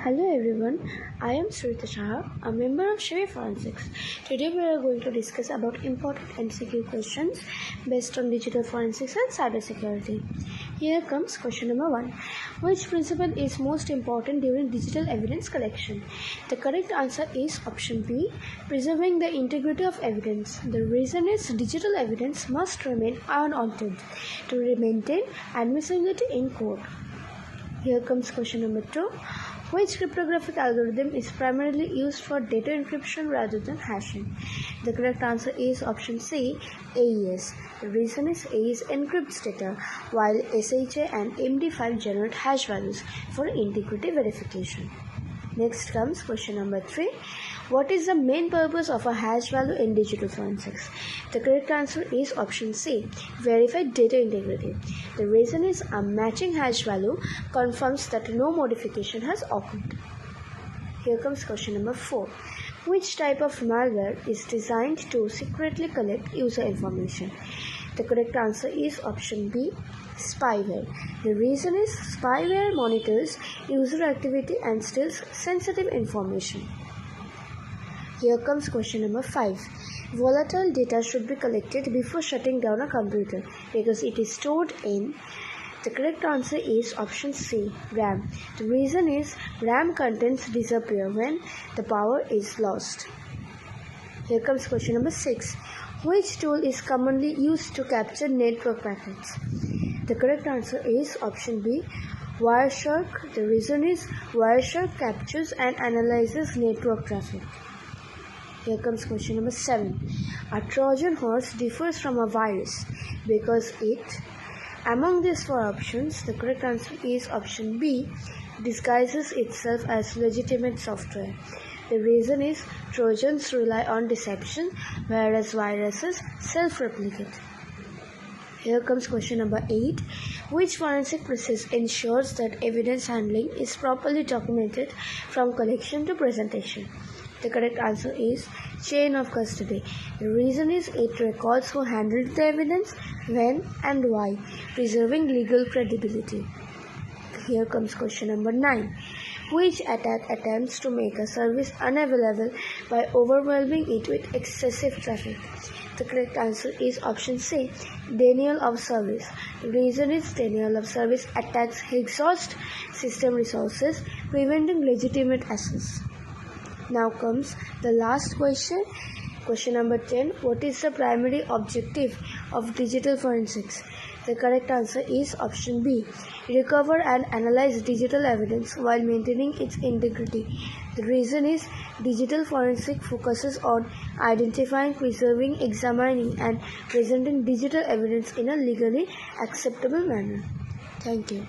Hello everyone, I am Sreejeeta Saha, a member of Shivi Forensics. Today we are going to discuss about important MCQ questions based on digital forensics and cybersecurity. Here comes question number 1. Which principle is most important during digital evidence collection? The correct answer is option B, preserving the integrity of evidence. The reason is digital evidence must remain unaltered to maintain admissibility in court. Here comes question number 2. Which cryptographic algorithm is primarily used for data encryption rather than hashing? The correct answer is option C, AES. The reason is AES encrypts data while SHA and MD5 generate hash values for integrity verification. Next comes question number 3. What is the main purpose of a hash value in digital forensics? The correct answer is option C, verified data integrity. The reason is a matching hash value confirms that no modification has occurred. Here comes question number 4. Which type of malware is designed to secretly collect user information? The correct answer is option B, spyware. The reason is spyware monitors user activity and steals sensitive information. Here comes question number 5. Volatile data should be collected before shutting down a computer because it is stored in. The correct answer is option C, RAM. The reason is RAM contents disappear when the power is lost. Here comes question number 6. Which tool is commonly used to capture network packets? The correct answer is option B, Wireshark. The reason is Wireshark captures and analyzes network traffic. Here comes question number 7. A Trojan horse differs from a virus because it. Among these 4 options, the correct answer is option B, disguises itself as legitimate software. The reason is Trojans rely on deception, whereas viruses self-replicate. Here comes question number 8. Which forensic process ensures that evidence handling is properly documented from collection to presentation? The correct answer is chain of custody. The reason is it records who handled the evidence, when and why, preserving legal credibility. Here comes question number 9. Which attack attempts to make a service unavailable by overwhelming it with excessive traffic? The correct answer is option C, denial of service. The reason is denial of service attacks exhaust system resources, preventing legitimate access. Now comes the last question. Question number 10. What is the primary objective of digital forensics? The correct answer is option B, recover and analyze digital evidence while maintaining its integrity. The reason is digital forensics focuses on identifying, preserving, examining and presenting digital evidence in a legally acceptable manner. Thank you.